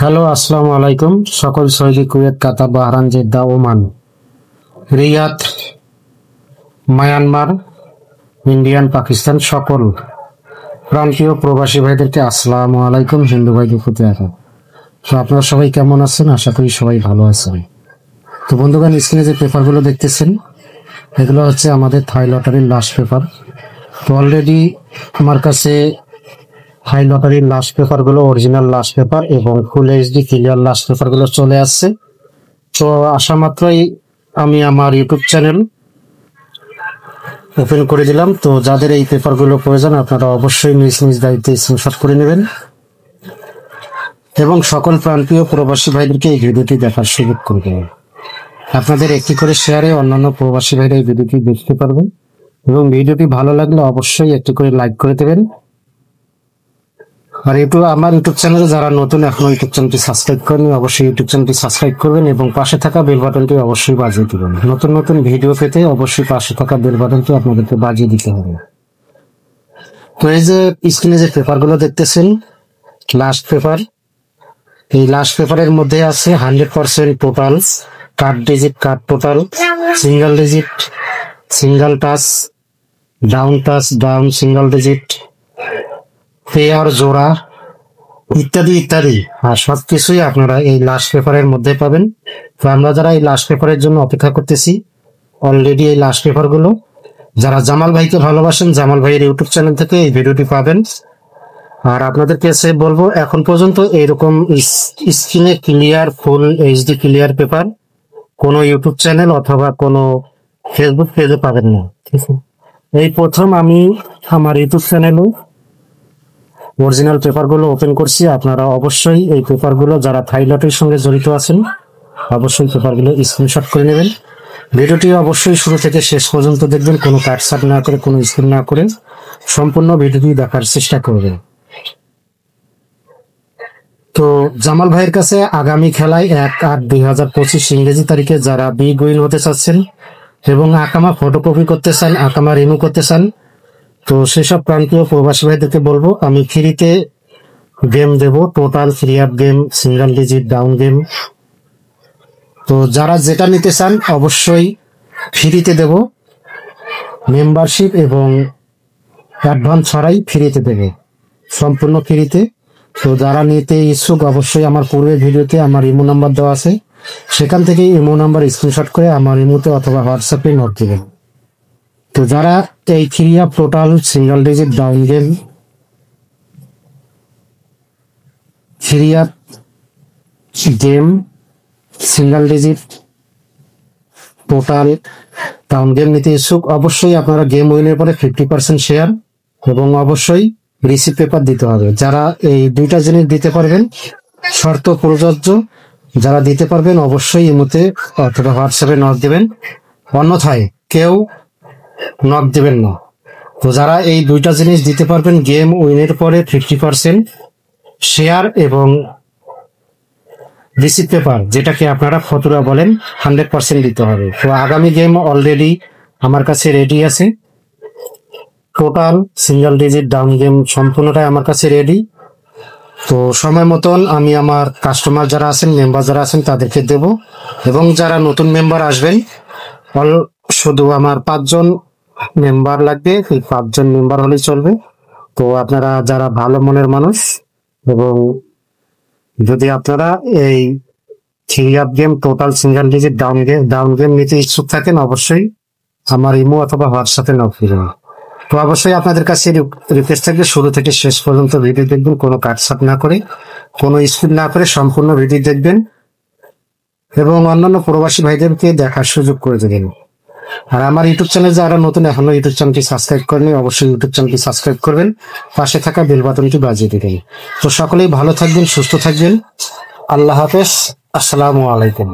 Hello, আসসালামু আলাইকুম। সকল Saudi, Kuwait, Qatar, Bahrain, Jeddah, Oman, Riyadh, Myanmar, Indian, Pakistan সকল প্রান্তীয় প্রবাসী ভাইদেরকে আসসালামু আলাইকুম। হিন্দু ভাইদের প্রতি আদাব। তো আপনারা সবাই কেমন আছেন? আশা করি সবাই ভালো আছেন। তো বন্ধুগণ, স্ক্রিনে যে পেপারগুলো দেখতেছেন এগুলো হচ্ছে আমাদের থাই লটারির লাস্ট পেপার। তো অলরেডি আমার কাছে থাই লটারির লাস্ট পেপারগুলো, অরিজিনাল লাস্ট পেপার এবং ফুল এইচডি ক্লিয়ার লাস্ট পেপারগুলো চলে আসছে। তো আসা মাত্রই আমি আমার ইউটিউব চ্যানেল ওপেন করে দিলাম। তো যাদের এই পেপারগুলো প্রয়োজন আপনারা অবশ্যই নিজ নিজ দায়িত্বে স্ক্রিনশট করে নেবেন এবং সকল প্রান্তীয় প্রবাসী ভাইদেরকে এই ভিডিওটি দেখার সুযোগ করে দেবেন। আপনাদের একটি করে শেয়ারে অন্যান্য প্রবাসী ভাইরা এই ভিডিওটি দেখতে পারবেন এবং ভিডিওটি ভালো লাগলে অবশ্যই একটি করে লাইক করে দেবেন। আর আমার ইউটিউব চ্যানেলে যারা নতুন এখনো ইউটিউব চ্যানেলটি সাবস্ক্রাইব করেনি অবশ্যই ইউটিউব চ্যানেলটি সাবস্ক্রাইব করবেন এবং পাশে থাকা বেল বাটনটি অবশ্যই বাজিয়ে দিবেন। নতুন নতুন ভিডিও পেতে অবশ্যই পাশে থাকা বেল বাটনটি আপনাদেরকে বাজিয়ে দিতে হবে। তো এই যে স্ক্রিনে যে পেপারগুলো দেখতেছেন লাস্ট পেপার, এই লাস্ট পেপারের মধ্যে আছে 100% total cut digit, cut total, single digit, single touch, down single digit, pair, জোড়া ইত্যাদি ইত্যাদি। আর সবকিছুই আপনারা এই লাস্ট পেপারের মধ্যে পাবেন। তো আমরা যারা এই লাস্ট পেপারের জন্য অপেক্ষা করতেছি, অলরেডি এই লাস্ট পেপারগুলো যারা জামাল ভাইকে ভালোবাসেন, জামাল ভাইয়ের ইউটিউব চ্যানেল থেকে এই ভিডিওটি পাবেন। আর আপনাদের কাছে বলবো, এখন পর্যন্ত এইরকম স্ক্রিনে clear full HD clear paper কোনো ইউটিউব চ্যানেল অথবা কোনো ফেসবুক পেজে পাবেন না। ঠিক আছে, এই প্রথম আমি আমার ইউটিউব চ্যানেলে অরিজিনাল পেপারগুলো ওপেন করছি। আপনারা অবশ্যই এই পেপারগুলো যারা থাই লটারির সঙ্গে জড়িত আছেন অবশ্যই পেপারগুলো স্ক্রিনশট করে নেবেন। ভিডিওটি অবশ্যই শুরু থেকে শেষ পর্যন্ত দেখবেন, কোনো কাটছাট না করে, কোনো স্কিপ না করে সম্পূর্ণ ভিডিওটি দেখার চেষ্টা করবেন। তো জামাল ভাইয়ের কাছে আগামী খেলায় 1/8/2025 ইংরেজি তারিখে যারা বিগ উইন হতে চাচ্ছেন এবং আকামা ফটোকপি করতে চান, আকামা রিমুভ করতে চান, তো সেসব প্রান্তীয় প্রবাসী ভাইদেরকে বলবো আমি ফ্রিতে গেম দেব, total free of game, single digit, down game. তো যারা যেটা নিতে চান অবশ্যই ফ্রিতে দেব, মেম্বারশিপ এবং অ্যাডভান্স ছাড়াই ফ্রিতে দেবে, সম্পূর্ণ ফ্রিতে। তো যারা নিতে ইচ্ছুক অবশ্যই আমার পূর্বের ভিডিওতে আমার ইমো নাম্বার দেওয়া আছে, সেখান থেকে ইমো নাম্বার স্ক্রিনশট করে আমার ইমোতে অথবা হোয়াটসঅ্যাপে নোট দেবেন। তো যারা এই free of total single digit down game, free of game, single digit, total down game নিতে ইচ্ছুক অবশ্যই আপনারা গেম উইনের পরে 50% শেয়ার এবং অবশ্যই রিসিভ পেপার দিতে হবে। যারা এই দুইটা জিনিস দিতে পারবেন, শর্ত প্রযোজ্য, যারা দিতে পারবেন অবশ্যই ইমোতে অথবা হোয়াটসঅ্যাপে নক দেবেন, অন্যথায় কেউ নক দেবেন না। তো যারা এই দুইটা জিনিস দিতে পারবেন, গেম উইনের পরে 50% শেয়ার এবং রিসিভ পেপার, যেটাকে আপনারা ফতুরা বলেন, 100% দিতে হবে। তো আগামী গেম অলরেডি আমার কাছে রেডি আছে, total single digit down game সম্পূর্ণটাই আমার কাছে রেডি। তো সময় মতন আমি আমার কাস্টমার যারা আছেন, মেম্বার যারা আছেন তাদেরকে দেব এবং যারা নতুন মেম্বার আসবেন শুধু আমার 5 জন মেম্বার লাগবে, এই 5 জন মেম্বার হলেই চলবে। তো আপনারা যারা ভালো মনের মানুষ এবং যদি আপনারা এই three of game, total single digit, down game নিতে ইচ্ছুক থাকেন অবশ্যই আমার ইমো অথবা হোয়াটসঅ্যাপে নক দিবেন। তো অবশ্যই আপনাদের কাছে রিকোয়েস্ট থাকবে শুরু থেকে শেষ পর্যন্ত ভিডিও দেখবেন, কোনো কাটছাট না করে, কোনো স্কিপ না করে সম্পূর্ণ ভিডিও দেখবেন এবং অন্যান্য প্রবাসী ভাইদেরকে দেখার সুযোগ করে দেবেন। আর আমার ইউটিউব চ্যানেল যারা নতুন এখনো ইউটিউব চ্যানেলটি সাবস্ক্রাইব করেনি অবশ্যই ইউটিউব চ্যানেলটি সাবস্ক্রাইব করবেন, পাশে থাকা বেল বাটনটি বাজিয়ে দিবেন। তো সকলেই ভালো থাকবেন, সুস্থ থাকবেন। আল্লাহ হাফেজ, আসসালামু আলাইকুম।